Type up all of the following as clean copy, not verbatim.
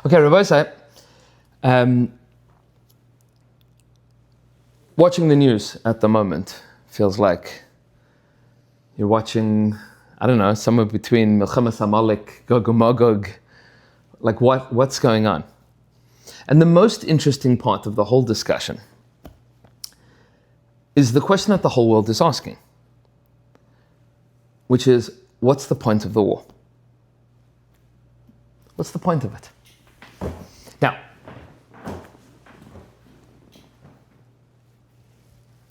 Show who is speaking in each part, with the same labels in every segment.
Speaker 1: Okay, Rabbi Say, watching the news at the moment feels like you're watching, I don't know, somewhere between Milchemes Amalek, Gog and Magog. Like what's going on? And the most interesting part of the whole discussion is the question that the whole world is asking, which is, what's the point of the war? What's the point of it? Now,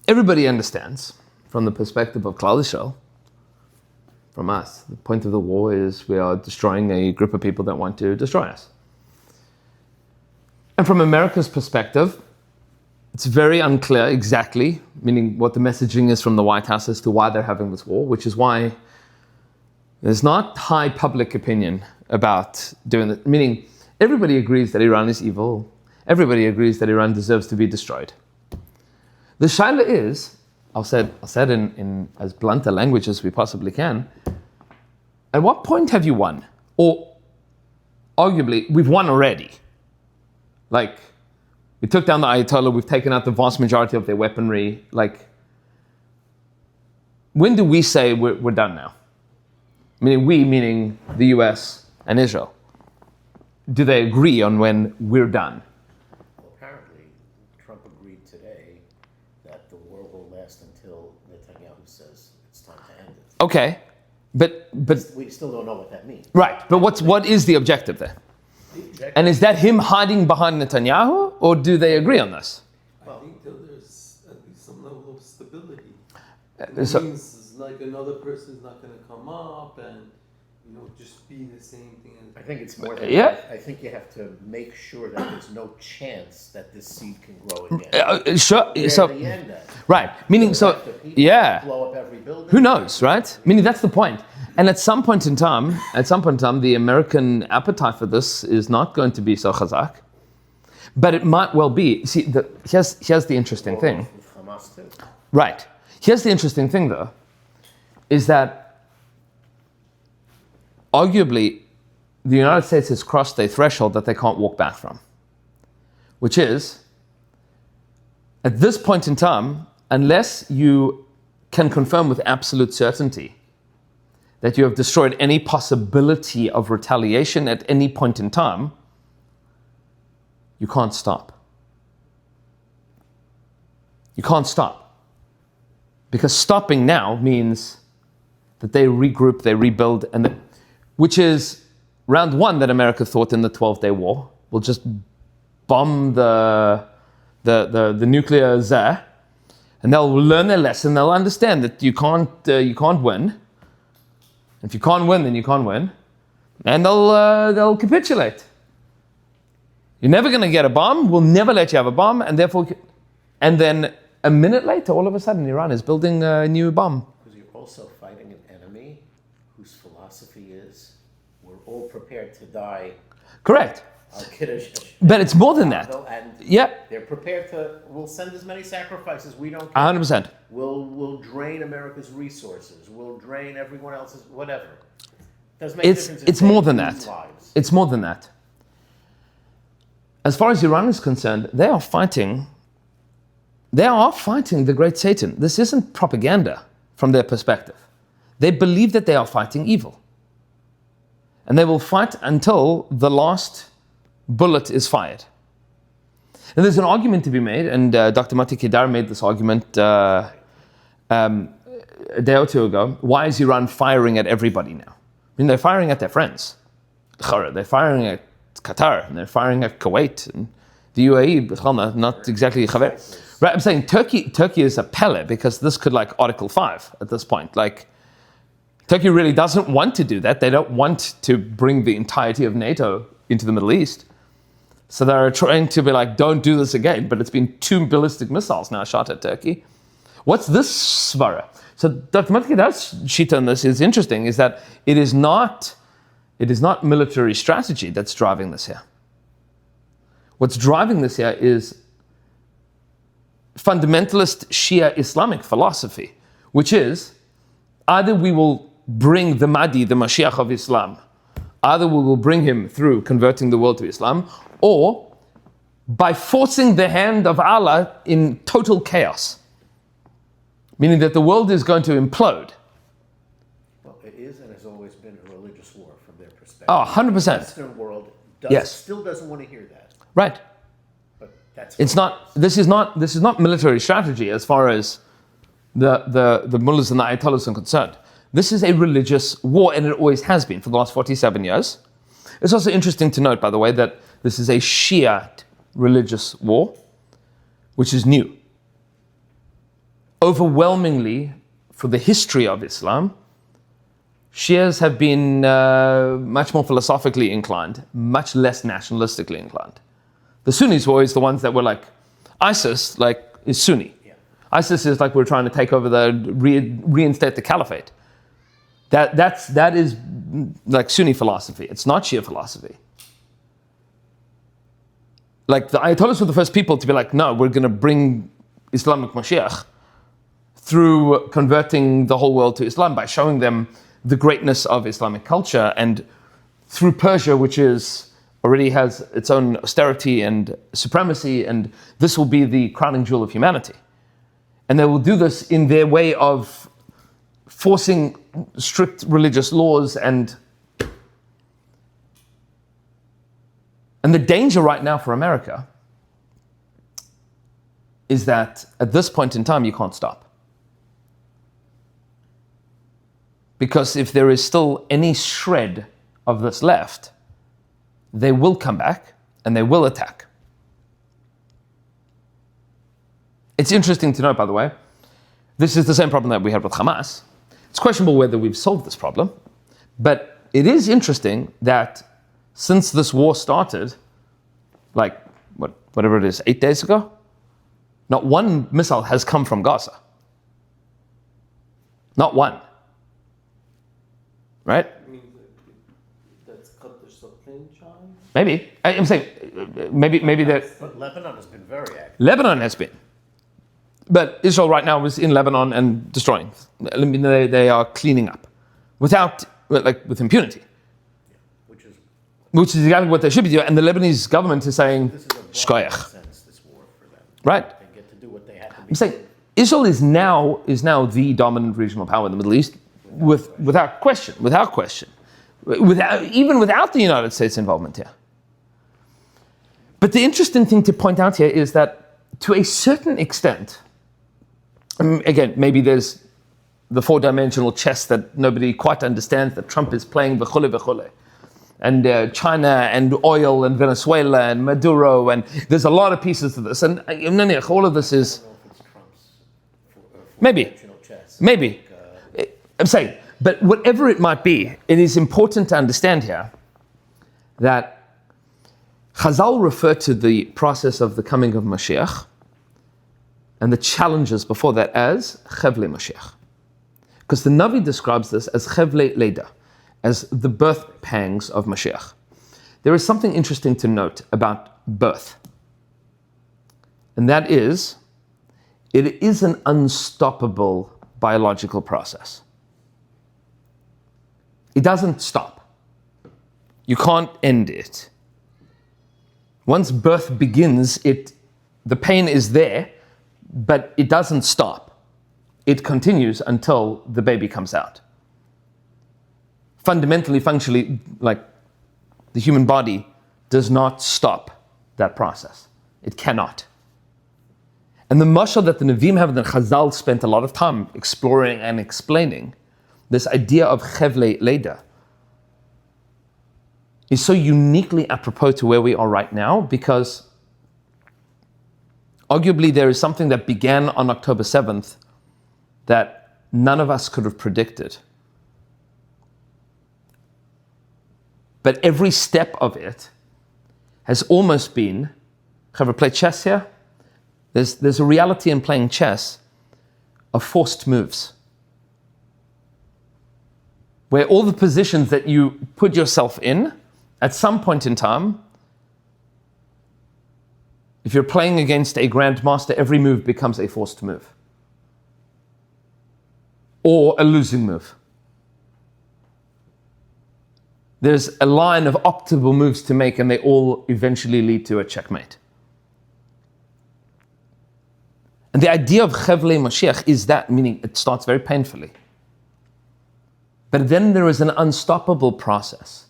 Speaker 1: everybody understands, from the perspective of Klal Yisrael, from us, the point of the war is we are destroying a group of people that want to destroy us. And from America's perspective, it's very unclear exactly, meaning what the messaging is from the White House as to why they're having this war, which is why there's not high public opinion about doing it. Meaning, everybody agrees that Iran is evil. Everybody agrees that Iran deserves to be destroyed. The shaila is, I'll say it in as blunt a language as we possibly can, at what point have you won? Or, arguably, we've won already. Like, we took down the Ayatollah, we've taken out the vast majority of their weaponry. Like, when do we say we're done now? Meaning the US and Israel. Do they agree on when we're done?
Speaker 2: Well, apparently, Trump agreed today that the war will last until Netanyahu says it's time to end it.
Speaker 1: Okay, but
Speaker 2: We still don't know what that means.
Speaker 1: right. But what is the objective there? And is that him hiding behind Netanyahu, or do they agree on this?
Speaker 3: I think that there's at least some level of stability.
Speaker 1: So-
Speaker 3: It means like another person is not going to come up and just be the same thing.
Speaker 2: I think it's more than
Speaker 1: Yeah.
Speaker 2: that. I think you have to make sure that there's no chance that this seed can grow again.
Speaker 1: Sure.
Speaker 2: Where
Speaker 1: So
Speaker 2: do they end at?
Speaker 1: right. Meaning so.
Speaker 2: After people
Speaker 1: Yeah.
Speaker 2: blow up every building.
Speaker 1: Who knows, right? Meaning that's the point. And at some point in time, the American appetite for this is not going to be so chazak. But it might well be. See, here's the interesting thing.
Speaker 2: With Hamas too.
Speaker 1: Right. Here's the interesting thing, though, is that arguably the United States has crossed a threshold that they can't walk back from, which is, at this point in time, unless you can confirm with absolute certainty that you have destroyed any possibility of retaliation at any point in time, you can't stop. You can't stop. Because stopping now means that they regroup, they rebuild, which is round one that America thought in the 12-day war. We'll just bomb the nuclear czar, and they'll learn their lesson. They'll understand that you can't win. If you can't win, then you can't win, and they'll capitulate. You're never going to get a bomb. We'll never let you have a bomb, and then a minute later, all of a sudden, Iran is building a new bomb.
Speaker 2: Because you're also fighting an enemy whose philosophy is we're all prepared to die.
Speaker 1: Correct.
Speaker 2: Al-Kiddush.
Speaker 1: But it's more than that.
Speaker 2: And
Speaker 1: Yeah,
Speaker 2: they're prepared to, we'll send as many sacrifices, we don't care.
Speaker 1: 100%.
Speaker 2: We'll drain America's resources. We'll drain everyone else's, whatever. Doesn't make a difference.
Speaker 1: It's more than
Speaker 2: People's
Speaker 1: that.
Speaker 2: lives.
Speaker 1: It's more than that. As far as Iran is concerned, they are fighting the great Satan. This isn't propaganda from their perspective. They believe that they are fighting evil. And they will fight until the last bullet is fired. And there's an argument to be made, and Dr. Mati Kedar made this argument a day or two ago. Why is Iran firing at everybody now? I mean, they're firing at their friends. They're firing at Qatar, and they're firing at Kuwait, and the UAE, not exactly Khaver. Right, I'm saying Turkey is a pele, because this could like Article 5 at this point. Like, Turkey really doesn't want to do that. They don't want to bring the entirety of NATO into the Middle East. So they're trying to be like, don't do this again. But it's been 2 ballistic missiles now shot at Turkey. What's this svara? So Dr. Matkedar's sheet on this is interesting, is that it is not military strategy that's driving this here. What's driving this here is fundamentalist Shia Islamic philosophy, which is either we will bring the Mahdi, the Mashiach of Islam, Either we will bring him through converting the world to Islam, or by forcing the hand of Allah in total chaos. Meaning that the world is going to implode.
Speaker 2: Well, it is and has always been a religious war from their perspective.
Speaker 1: Oh, 100%.
Speaker 2: The Western world still doesn't want to hear that.
Speaker 1: Right.
Speaker 2: But that's
Speaker 1: It's not. This is not military strategy as far as the mullahs and the ayatollahs are concerned. This is a religious war, and it always has been for the last 47 years. It's also interesting to note, by the way, that this is a Shiite religious war, which is new. Overwhelmingly, for the history of Islam, Shias have been much more philosophically inclined, much less nationalistically inclined. The Sunnis were always the ones that were like, ISIS is Sunni.
Speaker 2: Yeah.
Speaker 1: ISIS is like we're trying to take over reinstate the caliphate. That is like Sunni philosophy. It's not Shia philosophy. Like the Ayatollahs were the first people to be like, no, we're going to bring Islamic Mashiach through converting the whole world to Islam by showing them the greatness of Islamic culture, and through Persia, which already has its own austerity and supremacy, and this will be the crowning jewel of humanity. And they will do this in their way of forcing strict religious laws, and the danger right now for America is that at this point in time you can't stop. Because if there is still any shred of this left, they will come back and they will attack. It's interesting to note, by the way, this is the same problem that we had with Hamas. It's questionable whether we've solved this problem, but it is interesting that since this war started, like whatever it is, 8 days ago, not one missile has come from Gaza. Not one. Right?
Speaker 3: I mean, that's cut the supply chain.
Speaker 1: Maybe. I'm saying, maybe that
Speaker 2: But Lebanon has been very active.
Speaker 1: Lebanon has been. But Israel right now is in Lebanon and destroying. I mean, they are cleaning up with impunity. Which is exactly what they should be doing. And the Lebanese government is saying,
Speaker 2: This is a
Speaker 1: Shkoyach.
Speaker 2: sense, this war for them.
Speaker 1: Right?
Speaker 2: They get to do what they have to be.
Speaker 1: I'm saying Israel is now the dominant regional power in the Middle East, without question, even without the United States involvement here. But the interesting thing to point out here is that to a certain extent, again, maybe there's the four-dimensional chess that nobody quite understands that Trump is playing, v'chule, and China and oil and Venezuela and Maduro, and there's a lot of pieces to this. And all of this is
Speaker 2: I don't know if it's Trump's
Speaker 1: maybe.
Speaker 2: four-dimensional chess.
Speaker 1: Maybe. I'm saying, but whatever it might be, it is important to understand here that Chazal referred to the process of the coming of Mashiach and the challenges before that as Chevle Mashiach. Because the Navi describes this as Chevle Leida, as the birth pangs of Mashiach. There is something interesting to note about birth. And that is, it is an unstoppable biological process. It doesn't stop. You can't end it. Once birth begins, the pain is there, but it doesn't stop. It continues until the baby comes out. Fundamentally, functionally, like the human body does not stop that process. It cannot. And the mashal that the Nevi'im have, that Chazal spent a lot of time exploring and explaining, this idea of Chevle Leida, is so uniquely apropos to where we are right now, because arguably there is something that began on October 7th that none of us could have predicted. But every step of it has almost been, have we played chess here? There's a reality in playing chess of forced moves, where all the positions that you put yourself in, at some point in time, if you're playing against a grandmaster, every move becomes a forced move. Or a losing move. there's a line of optimal moves to make, and they all eventually lead to a checkmate. And the idea of Chevlei Mashiach is that, meaning it starts very painfully. But then there is an unstoppable process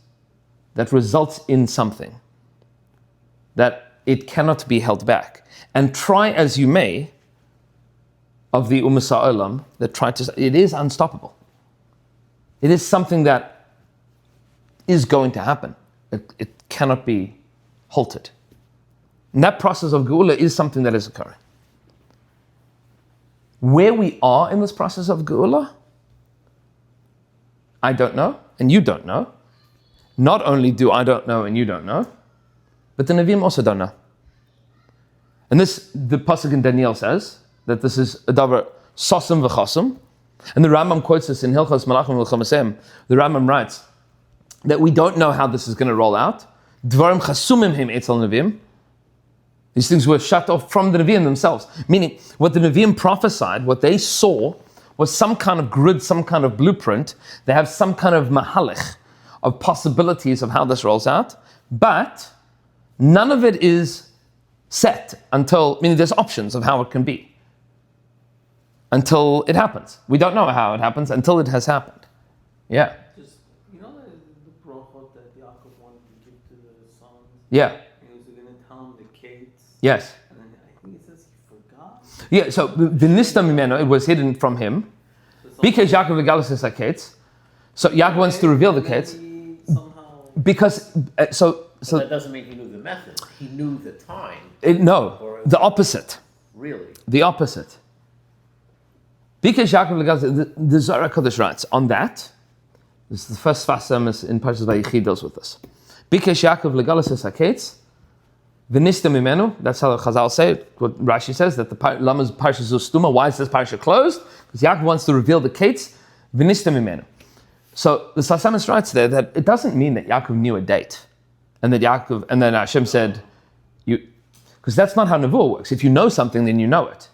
Speaker 1: that results in something that it cannot be held back. And try as you may, of the Ummah Sa'olam, that try to, it is unstoppable. It is something that is going to happen. It cannot be halted. And that process of Geula is something that is occurring. Where we are in this process of Geula, I don't know, and you don't know. Not only do I don't know and you don't know, but the Nevi'im also don't know. And this, the Pasuk in Daniel says, that this is a davar sosum v'chosum. And the Rambam quotes this in Hilchos Malachim v'Chomasem. The Rambam writes that we don't know how this is going to roll out. Dvarim chasumim him etzel Nevi'im. These things were shut off from the Nevi'im themselves. Meaning, what the Nevi'im prophesied, what they saw, was some kind of grid, some kind of blueprint. They have some kind of mahalech of possibilities of how this rolls out. But none of it is set until, meaning there's options of how it can be. Until it happens. We don't know how it happens until it has happened. Yeah.
Speaker 3: Just, the brachot that Yaakov wanted to give to the sons?
Speaker 1: Yeah.
Speaker 3: And he was going to tell them the kates.
Speaker 1: Yes.
Speaker 3: And then I think it says he forgot.
Speaker 1: Yeah, so the Nista Mimeno, it was hidden from him. Because Yaakov Regalis is like Kates. So Yaakov wants to reveal the Kates. Because, so
Speaker 2: that doesn't mean he knew the method. He knew the time.
Speaker 1: No, the opposite.
Speaker 2: Really?
Speaker 1: The opposite. Because Yaakov Regalis, the Zohar HaKadosh writes on that. This is the first Fasam in Parshas Vayechi deals with this. Because Yaakov Regalis is like Kates. The Nista Mimenu, that's how Chazal say it, what Rashi says, that the Lama's Parsha Zustuma, why is this Parsha closed? Because Yaakov wants to reveal the Kates, the Nista Mimenu. So the Sasamis writes there that it doesn't mean that Yaakov knew a date. And that Yaakov, and then Hashem said, because that's not how Nevuah works. If you know something, then you know it.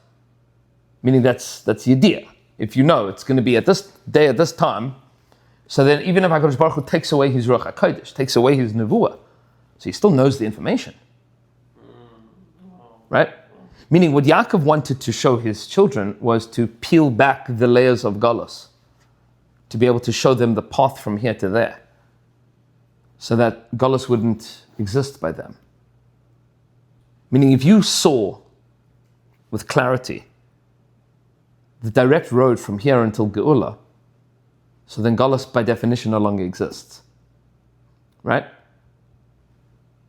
Speaker 1: Meaning that's the idea. If you know it's going to be at this day, at this time, so then even if HaKadosh Baruch Hu takes away his Ruach HaKodesh, takes away his Nevuah, so he still knows the information. Right? Meaning what Yaakov wanted to show his children was to peel back the layers of Galus, to be able to show them the path from here to there, so that Galus wouldn't exist by them. Meaning if you saw with clarity the direct road from here until Geula, so then Galus by definition no longer exists. Right?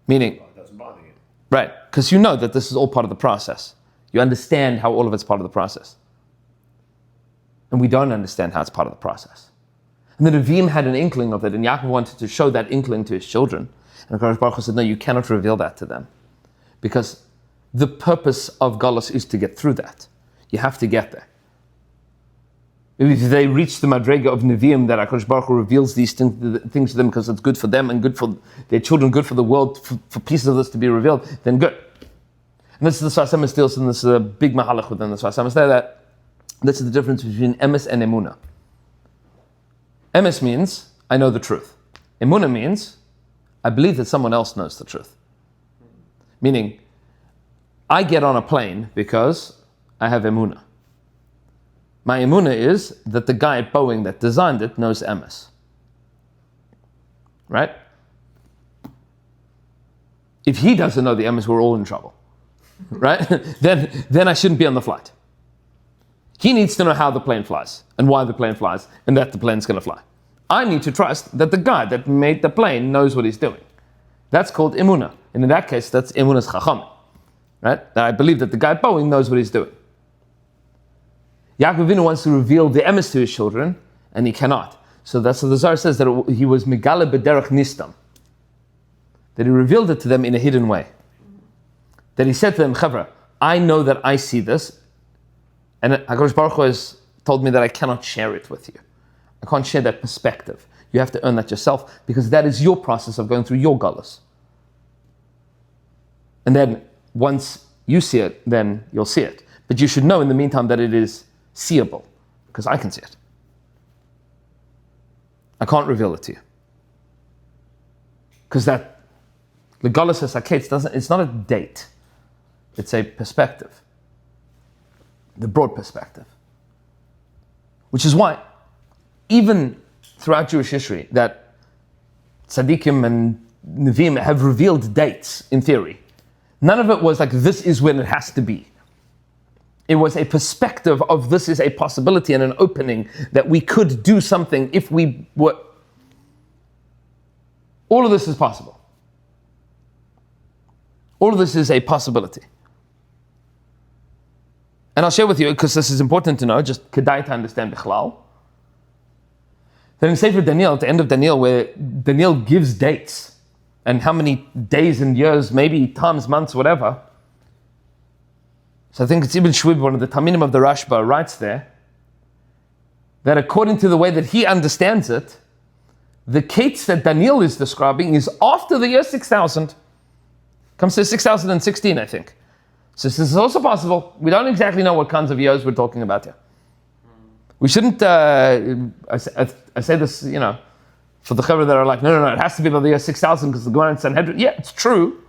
Speaker 1: Meaning,
Speaker 2: Well, it doesn't bother you.
Speaker 1: right, because you know that this is all part of the process. You understand how all of it's part of the process. And we don't understand how it's part of the process. And the Nevi'im had an inkling of it, and Yaakov wanted to show that inkling to his children. And HaKadosh Baruch Hu said, no, you cannot reveal that to them. Because the purpose of Galus is to get through that. You have to get there. If they reach the Madrega of Nevi'im, that HaKadosh Baruch Hu reveals these things to them because it's good for them and good for their children, good for the world, for pieces of this to be revealed, then good. And this is the Sfas Emes deals, and this is a big mahalach within the Sfas Emes there, that this is the difference between Emes and Emunah. Emes means, I know the truth. Emunah means, I believe that someone else knows the truth. Meaning, I get on a plane because I have Emunah. My emunah is that the guy at Boeing that designed it knows Emes. Right? If he doesn't know the Emes, we're all in trouble. Right? then I shouldn't be on the flight. He needs to know how the plane flies and why the plane flies and that the plane's going to fly. I need to trust that the guy that made the plane knows what he's doing. That's called emunah. And in that case, that's emunah's chacham. Right? That I believe that the guy at Boeing knows what he's doing. Yaakov Avinu wants to reveal the emes to his children, and he cannot. So that's what the Zohar says, that he was megale b'derech nistam. That he revealed it to them in a hidden way. That he said to them, Chavra, I know that I see this, and HaKadosh Baruch Hu has told me that I cannot share it with you. I can't share that perspective. You have to earn that yourself, because that is your process of going through your galus. And then once you see it, then you'll see it. But you should know in the meantime that it is seeable, because I can see it. I can't reveal it to you. Because that Legalis HaSaketz doesn't, it's not a date. It's a perspective. The broad perspective. Which is why, even throughout Jewish history, that tzaddikim and Nevi'im have revealed dates, in theory. None of it was like, this is when it has to be. It was a perspective of this is a possibility and an opening that we could do something if we were. All of this is possible. All of this is a possibility. And I'll share with you, because this is important to know, just kedai to understand Bichlal. Then in Sefer Daniel, at the end of Daniel, where Daniel gives dates, and how many days and years, maybe times, months, whatever. So I think it's Ibn Shwib, one of the Taminim of the Rashba, writes there, that according to the way that he understands it, the Kates that Daniel is describing is after the year 6000. Comes to 6016, I think. So this is also possible. We don't exactly know what kinds of years we're talking about here. We shouldn't, I say this, for the Chaver that are like, no, it has to be by the year 6000 because the Gemara in Sanhedrin. Yeah, it's true.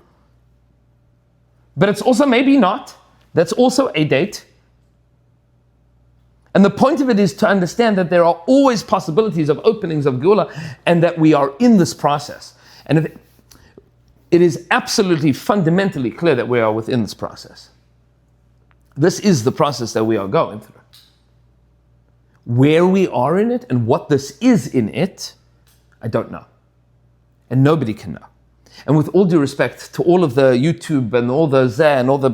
Speaker 1: But it's also maybe not. That's also a date. And the point of it is to understand that there are always possibilities of openings of Geula and that we are in this process. And it is absolutely fundamentally clear that we are within this process. This is the process that we are going through. Where we are in it and what this is in it, I don't know. And nobody can know. And with all due respect to all of the YouTube and all the Zeh and all the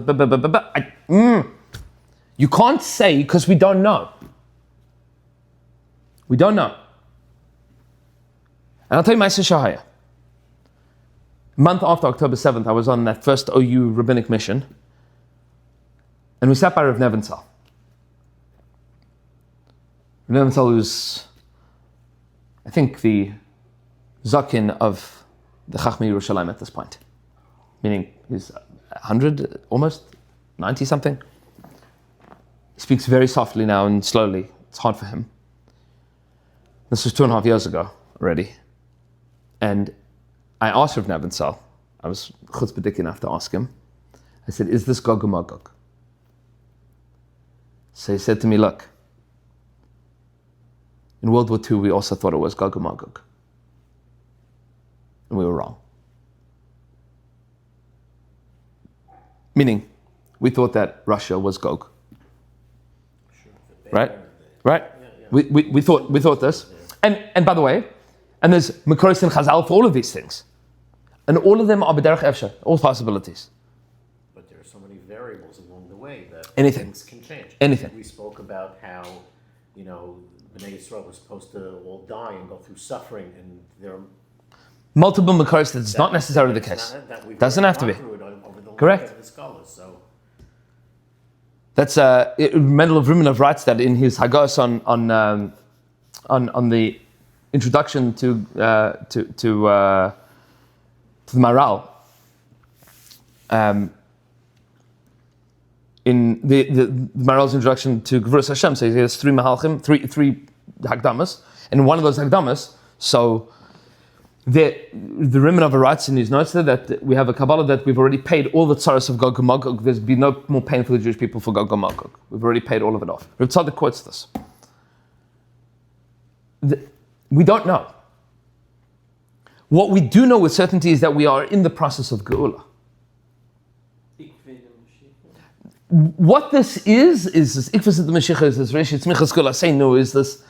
Speaker 1: you can't say because we don't know. We don't know. And I'll tell you my Shahaya. A month after October 7th, I was on that first OU rabbinic mission. And we sat by Rav Nebenzahl. Rav Nebenzahl was, I think, the Zakin of the Chachmei Yerushalayim at this point. Meaning he's 100, almost 90 something. He speaks very softly now and slowly. It's hard for him. This was 2.5 years ago already. And I asked Rav Nebenzahl, I was chutzpahdik enough to ask him. I said, is this Gog and Magog? So he said to me, look, in World War II we also thought it was Gog and Magog. And we were wrong. Meaning, we thought that Russia was Gog. Right? Right? We thought this. And by the way, and there's Makoros and Chazal for all of these things. And all of them are b'derech efshar, all possibilities.
Speaker 2: But there are so many variables along the way that
Speaker 1: Anything.
Speaker 2: things can change.
Speaker 1: Anything.
Speaker 2: We spoke about how, B'nai Yisrael was supposed to all die and go through suffering, and there are
Speaker 1: Multiple Makoros, that's not necessarily the case. Doesn't have to be. Correct.
Speaker 2: The scholars, so.
Speaker 1: That's Mendel of Rumenov writes that in his Hagos on the introduction to the Maral. In the Maral's introduction to Gevurah Hashem, so he has three Mahalchim, three Hagdamas, and one of those Hagdamas, so the Rumenov writes in his notes there that we have a Kabbalah that we've already paid all the tzaras of Gog and Magog. There's been no more pain for the Jewish people for Gog and Magog. We've already paid all of it off. Reb Tzadok quotes this. We don't know. What we do know with certainty is that we are in the process of Geula. What this is this Ikvas the Mashiach, is this Reshit Tzmichas Geula Seinu, is this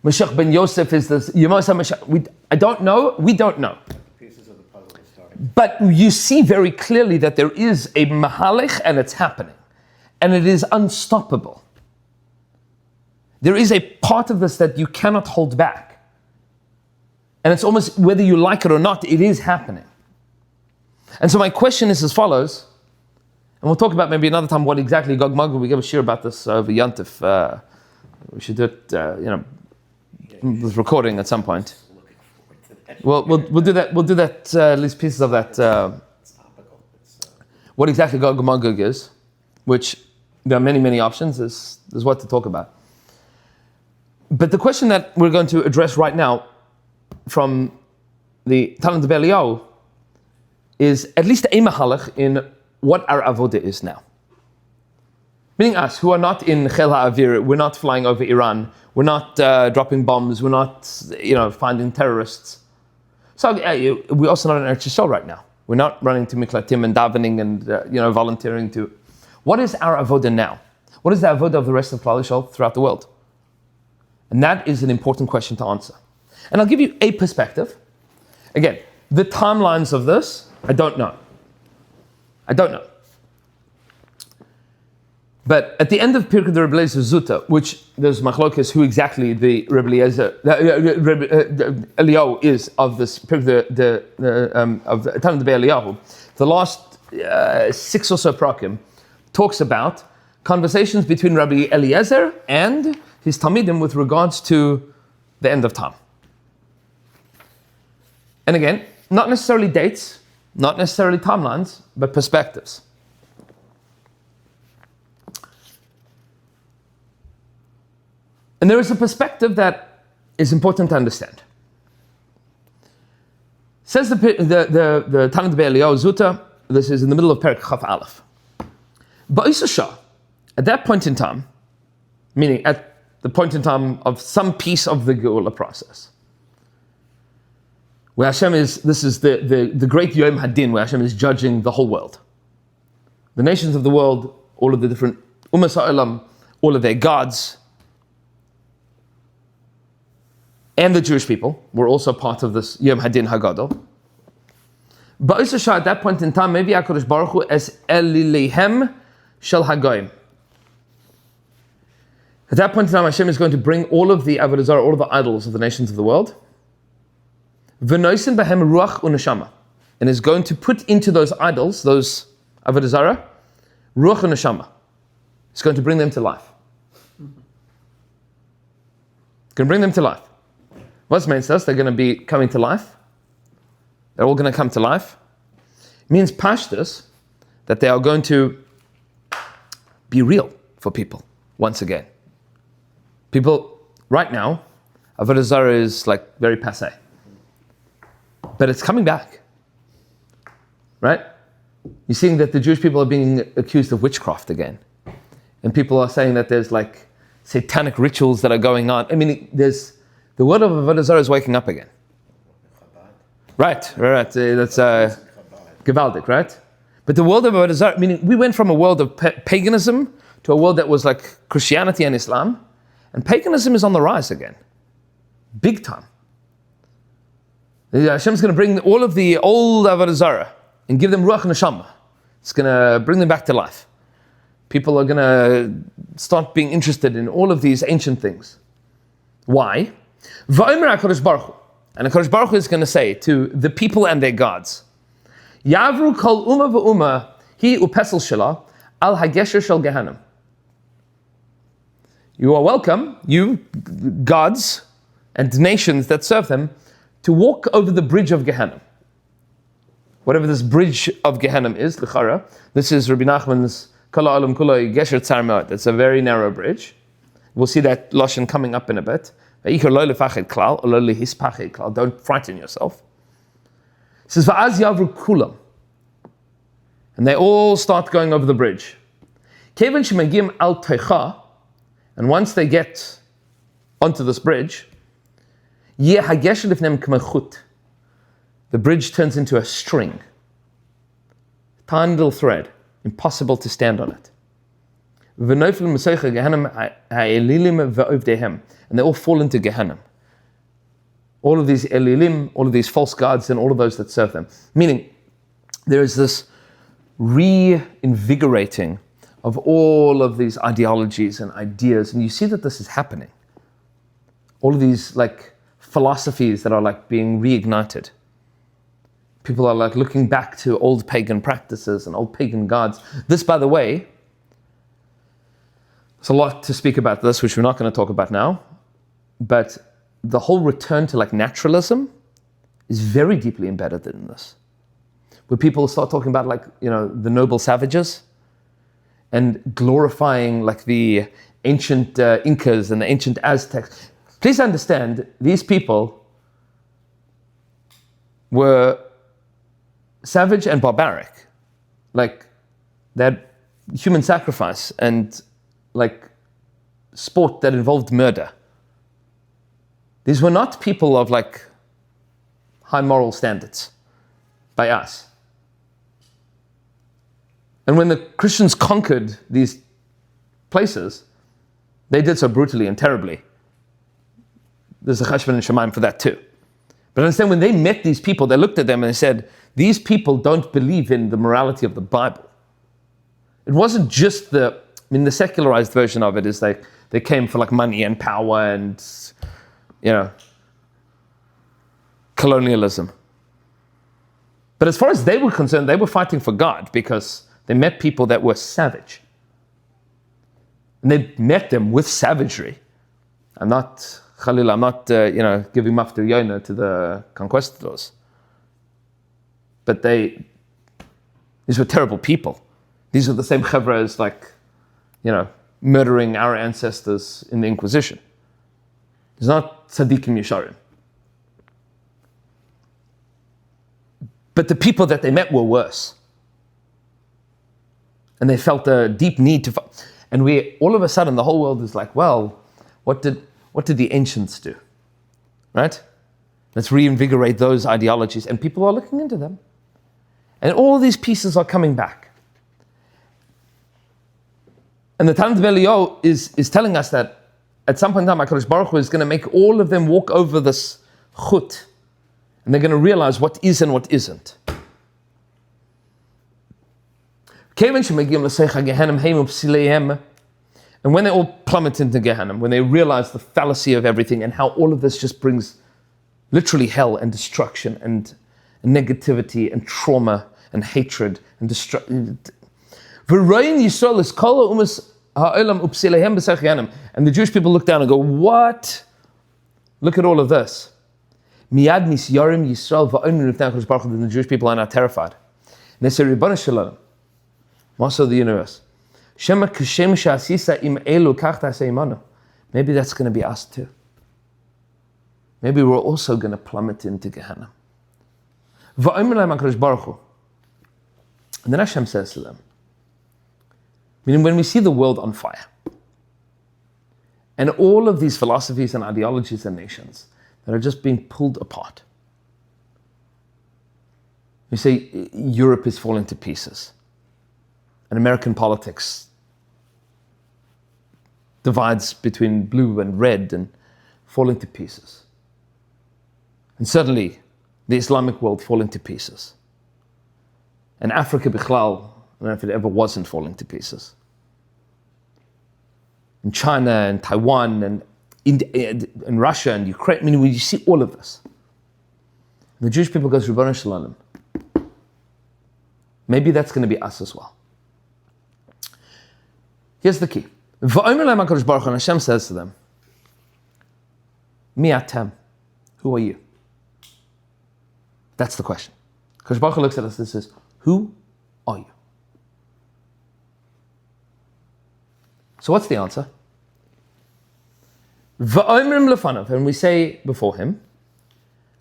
Speaker 1: Mashiach ben Yosef, is this Yemos HaMashiach. I don't know. We don't know.
Speaker 2: Pieces of the puzzle are starting.
Speaker 1: But you see very clearly that there is a mahalech and it's happening. And it is unstoppable. There is a part of this that you cannot hold back. And it's almost, whether you like it or not, it is happening. And so my question is as follows, and we'll talk about maybe another time what exactly Gog Magog, we give a shir about this over Yantif. We should do it, with recording at some point. We'll do that. We'll do that. At least pieces of that.
Speaker 2: It's topical.
Speaker 1: What exactly Gog and Magog is, which there are many options. There's what to talk about. But the question that we're going to address right now, from the Talmud Belial is at least a mahalach in what our avodah is now. Meaning us, who are not in Chel HaAvir, we're not flying over Iran, we're not dropping bombs, we're not, finding terrorists. So we're also not in Eretz Yisrael right now. We're not running to Miklatim and davening and volunteering to. What is our avodah now? What is the avodah of the rest of Klal Yisrael throughout the world? And that is an important question to answer. And I'll give you a perspective. Again, the timelines of this, I don't know. But at the end of Pirkei the Rebbe Eliezer Zuta, which there's machlokes who exactly the Rebbe Eliezer Eliyahu is of this of the Talmud Eliyahu, the last 6 or so prakim talks about conversations between Rabbi Eliezer and his Talmidim with regards to the end of time. And again, not necessarily dates, not necessarily timelines, but perspectives. And there is a perspective that is important to understand. Says the Talmud Be'Eliyahu Zuta, this is in the middle of Perek Chaf Aleph. Ba'isa Shah, at that point in time, meaning at the point in time of some piece of the Geula process, where Hashem is, this is the great Yom Hadin, where Hashem is judging the whole world. The nations of the world, all of the different Ummas Ha'olam, all of their gods, and the Jewish people were also part of this Yom Hadin Hagadol. Ba'isa Shah, at that point in time, maybe HaKadosh Baruch Hu as Elilehem Shel Hagoyim. At that point in time, Hashem is going to bring all of the Avodah Zarah, all of the idols of the nations of the world, V'noisen Bahem Ruach Uneshama, and is going to put into those idols, those Avodah Zarah, Ruach Uneshama. It's going to bring them to life. It's going to bring them to life. What means this? They're going to be coming to life. They're all going to come to life. It means pashtus, that they are going to be real for people once again. People, right now, Avodah Zarah is like very passé. But it's coming back. Right? You're seeing that the Jewish people are being accused of witchcraft again. And people are saying that there's like satanic rituals that are going on. I mean, the word of Avodah Zarah is waking up again. Right. That's Gewaldic, right? But the world of Avodah Zarah, meaning we went from a world of paganism to a world that was like Christianity and Islam, and paganism is on the rise again. Big time. Hashem's going to bring all of the old Avodah Zarah and give them Ruach Neshama. It's going to bring them back to life. People are going to start being interested in all of these ancient things. Why? Va'omer HaKadosh Baruch Hu. And HaKadosh Baruch Hu is going to say to the people and their gods, Yavru kol umma v'umma hi upesel shela al hagesher shel Gehanim. You are welcome, you gods and nations that serve them, to walk over the bridge of Gehanim. Whatever this bridge of Gehanim is, l'chara, this is Rabbi Nachman's Kol ha'olam kulo gesher tzar me'od. It's a very narrow bridge. We'll see that Lashon coming up in a bit. Don't frighten yourself. It says, Va'az yavru kulam. And they all start going over the bridge. Kevan shemagim al teicha. And once they get onto this bridge, yeh hagesher lifnem k'mechut. The bridge turns into a string. Tiny little thread. Impossible to stand on it. And they all fall into Gehenna. All of these Elilim, all of these false gods, and all of those that serve them. Meaning, there is this reinvigorating of all of these ideologies and ideas, and you see that this is happening. All of these like philosophies that are like being reignited. People are like looking back to old pagan practices and old pagan gods. This, by the way, there's a lot to speak about this, which we're not going to talk about now. But the whole return to like naturalism is very deeply embedded in this. Where people start talking about like, the noble savages and glorifying like the ancient Incas and the ancient Aztecs. Please understand, these people were savage and barbaric. Like, they had human sacrifice and like sport that involved murder. These were not people of like high moral standards by us. And when the Christians conquered these places, they did so brutally and terribly. There's a cheshbon and shemaim for that too. But understand, when they met these people, they looked at them and they said, these people don't believe in the morality of the Bible. It wasn't just the secularized version of it is like they came for like money and power and, colonialism. But as far as they were concerned, they were fighting for God because they met people that were savage. And they met them with savagery. I'm not giving maftir yona to the conquistadors. But these were terrible people. These are the same chevra as murdering our ancestors in the Inquisition. It's not tzaddikim yesharim. But the people that they met were worse. And they felt a deep need to fight. And all of a sudden, the whole world is like, well, what did the ancients do? Right? Let's reinvigorate those ideologies. And people are looking into them. And all these pieces are coming back. And the Talmud Belial is telling us that at some point in time, HaKadosh Baruch Hu is going to make all of them walk over this chut. And they're going to realize what is and what isn't. And when they all plummet into Gehenna, when they realize the fallacy of everything and how all of this just brings literally hell and destruction and negativity and trauma and hatred and destruction. And the Jewish people look down and go, what? Look at all of this. And the Jewish people are now terrified. And they say, Ribbon Shalom, Master of the universe, maybe that's going to be us too. Maybe we're also going to plummet into Gehenna. And then Hashem says to them, meaning when we see the world on fire, and all of these philosophies and ideologies and nations that are just being pulled apart. We say Europe is falling to pieces, and American politics divides between blue and red and falling to pieces. And suddenly, the Islamic world falling to pieces. And Africa, Bichlal, I don't know if it ever wasn't falling to pieces. And China and Taiwan and India and Russia and Ukraine. I mean, when you see all of this, the Jewish people goes, Ribbon Shalom. Maybe that's going to be us as well. Here's the key. And Hashem says to them, Mi atem, who are you? That's the question. Because Baruch Hu looks at us and says, who are you? So what's the answer? And we say before him,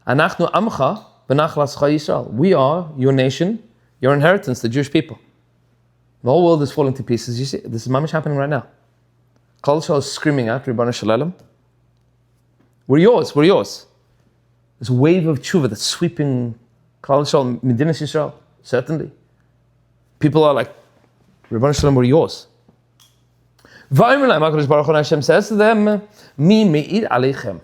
Speaker 1: Anachnu amcha v'nachlascha Yisrael. We are your nation, your inheritance, the Jewish people. The whole world is falling to pieces. You see, this is mamish happening right now. Klal Yisrael is screaming out, Ribbon Shalom. We're yours, we're yours. This wave of tshuva that's sweeping Klal Yisrael, Medinas Yisrael, certainly. People are like, Ribbon Shalom, we're yours. Hashem says to them, Mi me'id aleichem.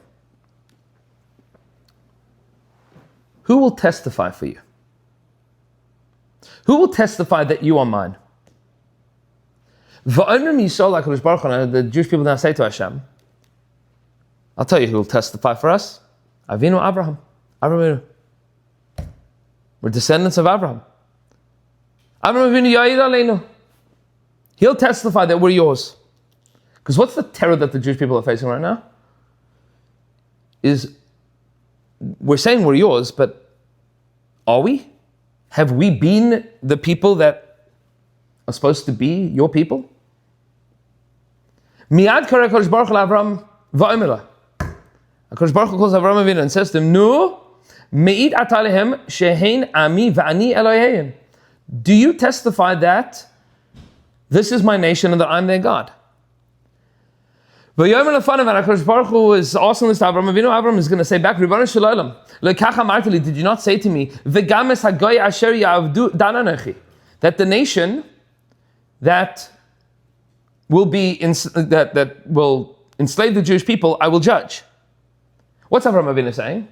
Speaker 1: Who will testify for you? Who will testify that you are mine? The Jewish people now say to Hashem, I'll tell you who will testify for us. Avinu Abraham. Abraham. We're descendants of Abraham. Abraham Avinu Ya'id Aleinu. He'll testify that we're yours. Because what's the terror that the Jewish people are facing right now? Is we're saying we're yours, but are we? Have we been the people that are supposed to be your people? Miyad kare HaKadosh Baruch Hu Avram va'omela. HaKadosh Baruch Hu calls Avram Avinu and says to him, No, Me'id atalehem shehein ami va'ani Elohim. Do you testify that this is my nation and that I'm their God? V'yomer lefanav, and HaKadosh Baruch Hu is asking this to Avram Avinu. Avram is going to say back, Ribbono shel olam, lekach amarti li, did you not say to me, v'gam es hagoy asher ya'avdu dan anochi, that the nation that will that will enslave the Jewish people, I will judge. What's Avram Avinu saying?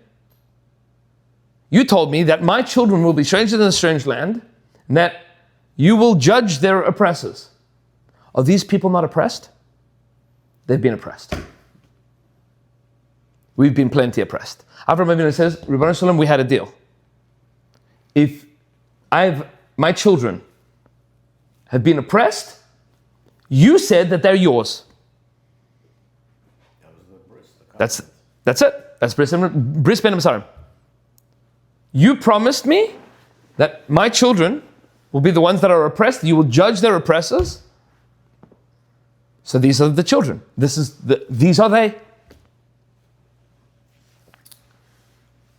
Speaker 1: You told me that my children will be strangers in a strange land, and that you will judge their oppressors. Are these people not oppressed? They've been oppressed. We've been plenty oppressed. Avram Avinu says, Ribbono shel olam, we had a deal. If my children have been oppressed, you said that they're yours.
Speaker 2: That was the bris.
Speaker 1: That's it. That's bris ben Hasarim. You promised me that my children will be the ones that are oppressed. You will judge their oppressors. So these are the children. These are they.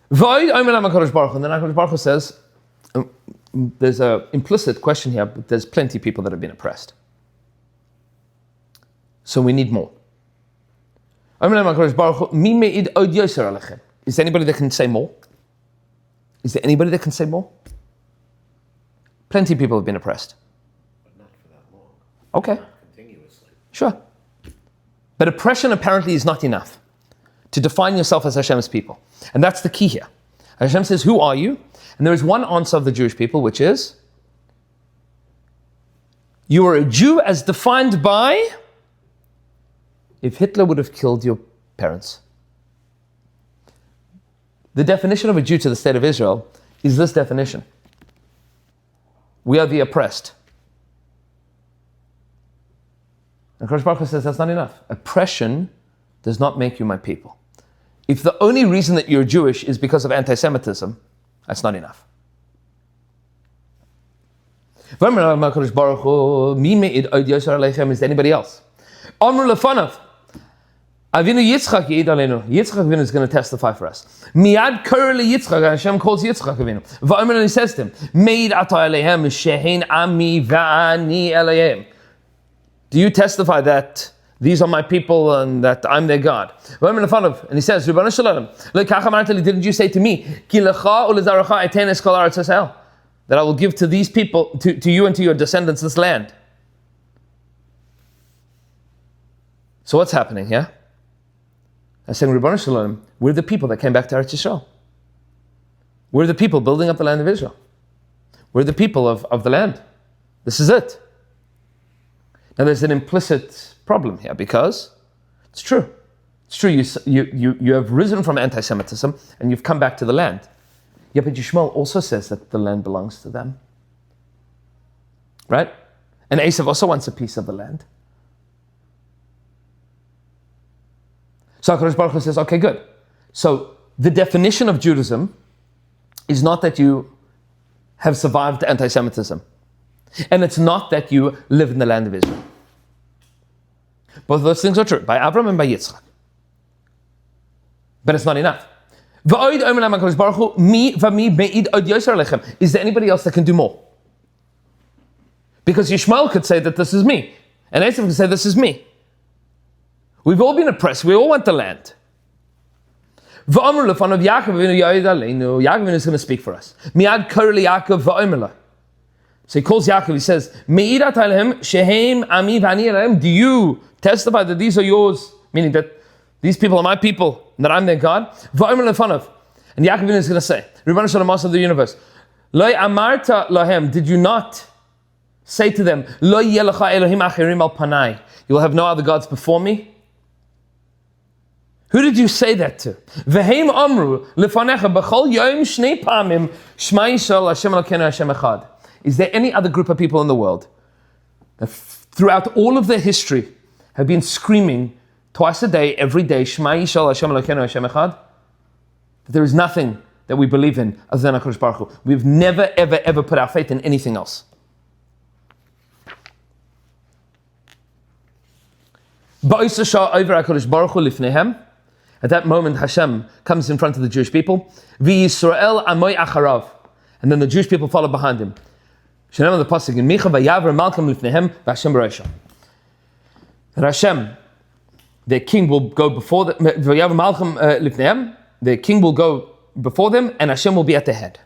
Speaker 1: And then HaKadosh Baruch Hu says, there's an implicit question here, but there's plenty of people that have been oppressed. So we need more. Is there anybody that can say more? Is there anybody that can say more? Plenty of people have been oppressed.
Speaker 2: But not for that long.
Speaker 1: Okay.
Speaker 2: Not continuously.
Speaker 1: Sure. But oppression apparently is not enough to define yourself as Hashem's people. And that's the key here. Hashem says, who are you? And there is one answer of the Jewish people, which is, you are a Jew as defined by, if Hitler would have killed your parents. The definition of a Jew to the state of Israel is this definition. We are the oppressed. And HaKadosh Baruch Hu says that's not enough. Oppression does not make you my people. If the only reason that you're Jewish is because of anti-Semitism, that's not enough. Is there anybody else? Amru lefanav. Avinu Yitzchak Yid Aleinu. Yitzchak Avinu is going to testify for us. Miad Kurli Yitzchak, Hashem calls Yitzchak Avinu. Va'omer, and he says to him, Meid ata Eleihem shehein ami va'ani Eleihem. Do you testify that these are my people and that I'm their God? Va'omer lefanav, and he says, Ribbono shel olam, lekach amarti li, didn't you say to me, Ki lecha ulezarecha etein es kol haaretz Yisrael, that I will give to these people, to you and to your descendants this land? So what's happening here? I'm saying, Ribbono shel olam, we're the people that came back to Eretz Yisrael. We're the people building up the land of Israel. We're the people of the land. This is it. Now there's an implicit problem here because it's true. It's true, you have risen from anti-Semitism and you've come back to the land. Yeah, but Yishmael also says that the land belongs to them. Right? And Esav also wants a piece of the land. So HaKadosh Baruch Hu says, okay, good. So the definition of Judaism is not that you have survived anti-Semitism. And it's not that you live in the land of Israel. Both of those things are true, by Avram and by Yitzchak. But it's not enough. Is there anybody else that can do more? Because Yishmael could say that this is me. And Esav could say this is me. We've all been oppressed. We all want the land. Yaakov is going to speak for us. So he calls Yaakov, he says, do you testify that these are yours? Meaning that these people are my people, that I'm their God? And Yaakov is going to say, Ribbono shel olam of the universe, did you not say to them, you will have no other gods before me? Who did you say that to? V'heim amru lefanecha b'chol yom shnei pamim shma Yisrael Hashem Elokeinu Hashem Echad. Is there any other group of people in the world that throughout all of their history have been screaming twice a day, every day, Shema Yisrael Hashem Elokeinu Hashem Echad? That there is nothing that we believe in other than HaKadosh Baruch Hu. We've never, ever, ever put our faith in anything else. Ba'isa shah over HaKadosh Baruch Hu lifnehem. At that moment, Hashem comes in front of the Jewish people. V'Yisrael amoy acharav. And then the Jewish people follow behind him. Shenema the pasuk in Micha vayaver malcham lifnehem v'Hashem b'reisham. That Hashem, their king will go before them. Vayaver malcham lifnehem. Their king will go before them, and Hashem will be at their head.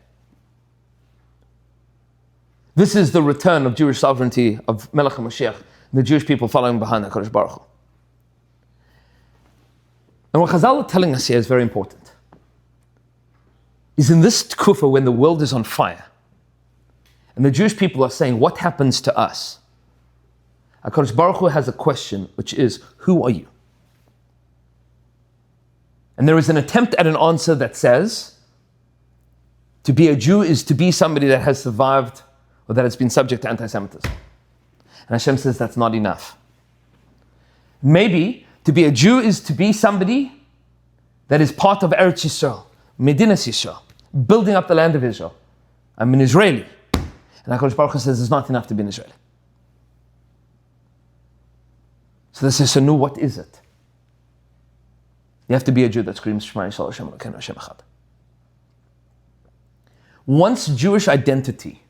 Speaker 1: This is the return of Jewish sovereignty of Melech HaMashiach, the Jewish people following behind HaKadosh Baruch Hu. And what Chazal are telling us here is very important. Is in this tkufa when the world is on fire, and the Jewish people are saying, what happens to us? HaKadosh Baruch Hu has a question, which is, who are you? And there is an attempt at an answer that says, to be a Jew is to be somebody that has survived or that has been subject to anti-Semitism. And Hashem says that's not enough. Maybe to be a Jew is to be somebody that is part of Eretz Yisrael, Medinas Yisrael, building up the land of Israel. I'm an Israeli. And HaKadosh Baruch Hu says it's not enough to be an Israeli. So they say, so no, what is it? You have to be a Jew that screams Shema Yisrael Hashem Elokeinu Hashem Echad. Once Jewish identity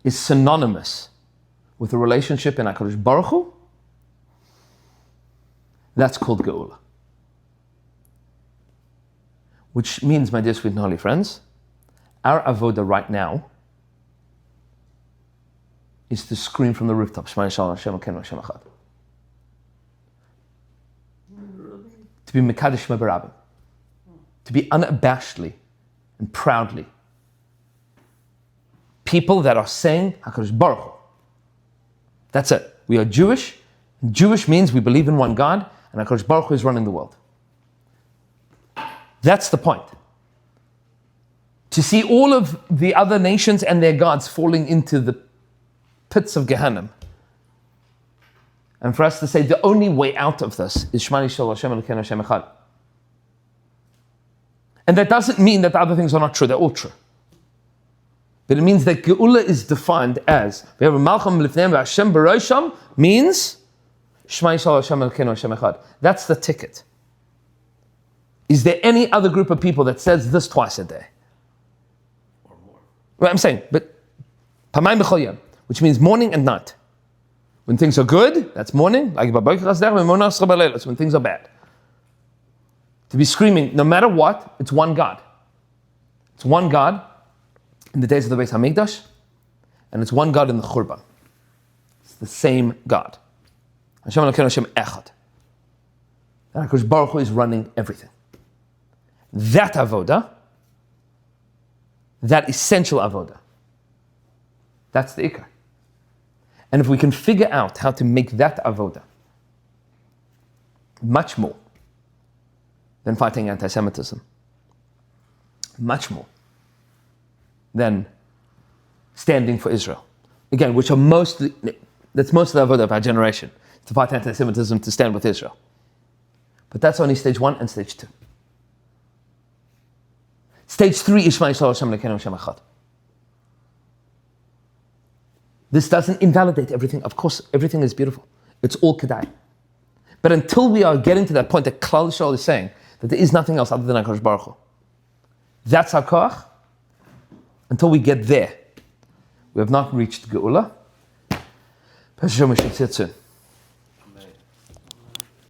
Speaker 1: is synonymous with a relationship in HaKadosh Baruch Hu, that's called Geula. Which means, my dear sweet and holy friends, our avoda right now is to scream from the rooftop, Shema Yisrael Hashem Elokeinu Hashem Echad. To be Mekadesh Mebarabim. To be unabashedly and proudly people that are saying HaKadosh Baruch Hu. That's it. We are Jewish. Jewish means we believe in one God, and HaKadosh Baruch Hu is running the world. That's the point. To see all of the other nations and their gods falling into the pits of Gehenna, and for us to say the only way out of this is Shema Yisrael Hashem Elokeinu Hashem Echad. And that doesn't mean that the other things are not true, they're all true. But it means that Geula is defined as, we have a Malcham Lifneim Hashem B'Rosham, means Shema Yisrael Hashem Elokeinu Hashem Echad. That's the ticket. Is there any other group of people that says this twice a day?
Speaker 2: Or more.
Speaker 1: Well, I'm saying, but Pamayim B'chol Yom, which means morning and night. When things are good, that's morning. Like that's when things are bad. To be screaming, no matter what, it's one God. It's one God in the days of the Beis HaMikdash, and it's one God in the Churban. It's the same God. Hashem Elokeinu Hashem Echad. And HaKadosh Baruch Hu is running everything. That avoda, that essential avoda, that's the ikar. And if we can figure out how to make that avoda much more than fighting anti-Semitism, much more than standing for Israel, again, which are that's most of the avoda of our generation, to fight anti-Semitism, to stand with Israel. But that's only stage 1 and stage 2. Stage 3 is Shema Yisrael Hashem Elokeinu Hashem Echad. This doesn't invalidate everything. Of course, everything is beautiful. It's all kedai. But until we are getting to that point that Klal Yisrael is saying that there is nothing else other than HaKadosh Baruch Hu, that's our koach. Until we get there, we have not reached Geula. Pesach Yom Shel Tzitz.